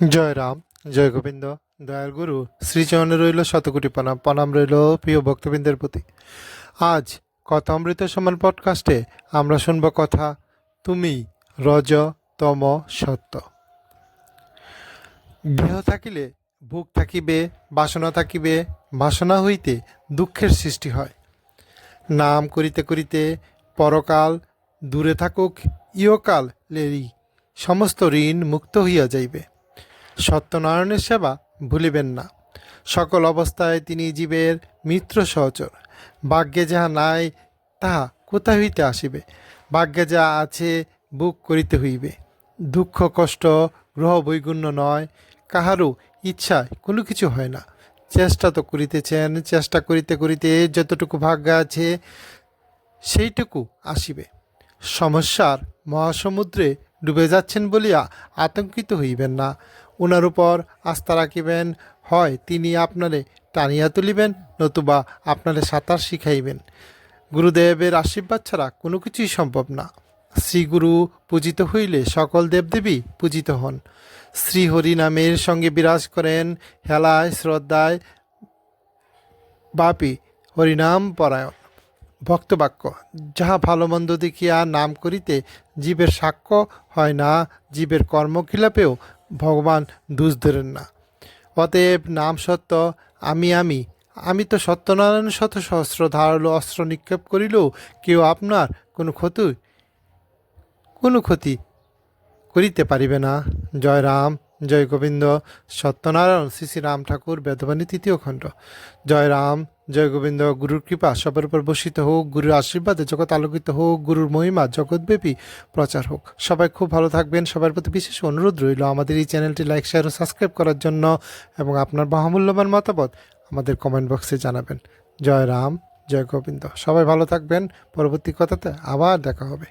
জয় রাম, জয় গোবিন্দ, দয়াল গুরু শ্রীচরণে রইল শতকোটি প্রণাম। প্রণাম রইল প্রিয় ভক্তবৃন্দের প্রতি। আজ কথা অমৃত সমান পডকাস্টে আমরা শুনব কথা তুমি রজ তম সত্য। দেহ থাকিলে ভোগ থাকিবে, বাসনা থাকিবে, বাসনা হইতে দুঃখের সৃষ্টি হয়। নাম করিতে করিতে পরকাল দূরে থাকুক, ইহকাল লেরি সমস্ত ঋণ মুক্ত হইয়া যাইবে। সত্যনারায়ণের সেবা ভুলিবেন না। সকল অবস্থায় তিনি জীবের মিত্র সহচর। ভাগ্যে যাহা নাই তাহা কোথা হইতে আসিবে? ভাগ্যে যা আছে বুক করিতে হইবে। দুঃখ কষ্ট গ্রহ বৈগুণ্য নয়, কাহারও ইচ্ছায় কোনো কিছু হয় না। চেষ্টা তো করিতেছেন, চেষ্টা করিতে করিতে যতটুকু ভাগ্য আছে সেইটুকু আসিবে। সমস্যার মহাসমুদ্রে ডুবে যাচ্ছেন বলিয়া আতঙ্কিত হইবেন না। ওনার উপর আস্থা রাখিবেন। হয় তিনি আপনারে টানিয়া তুলিবেন, নতুবা আপনারে সাঁতার শিখাইবেন। গুরুদেবের আশীর্বাদ ছাড়া কোনো কিছুই সম্ভব না। শ্রীগুরু পূজিত হইলে সকল দেবদেবী পূজিত হন। শ্রীহরি নামের সঙ্গে বিরাজ করেন হেলায় শ্রদ্ধায় বাপি হরিনাম পরায়ণ ভক্তবাক্য। যাহা ভালো মন্দ দেখিয়া নাম করিতে জীবের সাক্ষ্য হয় না, জীবের কর্মখিলাপেও ভগবান দোষ ধরেন না। অতএব নাম সত্য, আমি তো সত্যনারায়ণ শত সহস্র ধারালো অস্ত্র নিক্ষেপ করিলেও কেউ আপনার কোনো ক্ষতি করিতে পারিবে না। জয় রাম, জয় গোবিন্দ। সত্যনারায়ণ শ্রী শ্রী রাম ঠাকুর, বেদবাণী 3য় খণ্ড। জয় রাম, জয় গোবিন্দ। গুরুর কৃপা সবার উপর বর্ষিত হোক, গুরুর আশীর্বাদে জগৎ আলোকিত হোক, গুরুর মহিমা জগৎব্যাপী প্রচার হোক। সবাই খুব ভালো থাকবেন। সবার প্রতি বিশেষ অনুরোধ রইল আমাদের এই চ্যানেলটি লাইক, শেয়ার ও সাবস্ক্রাইব করার জন্য, এবং আপনার বহুমূল্যবান মতামত আমাদের কমেন্ট বক্সে জানাবেন। জয় রাম, জয় গোবিন্দ। সবাই ভালো থাকবেন। পরবর্তী কথাতে আবার দেখা হবে।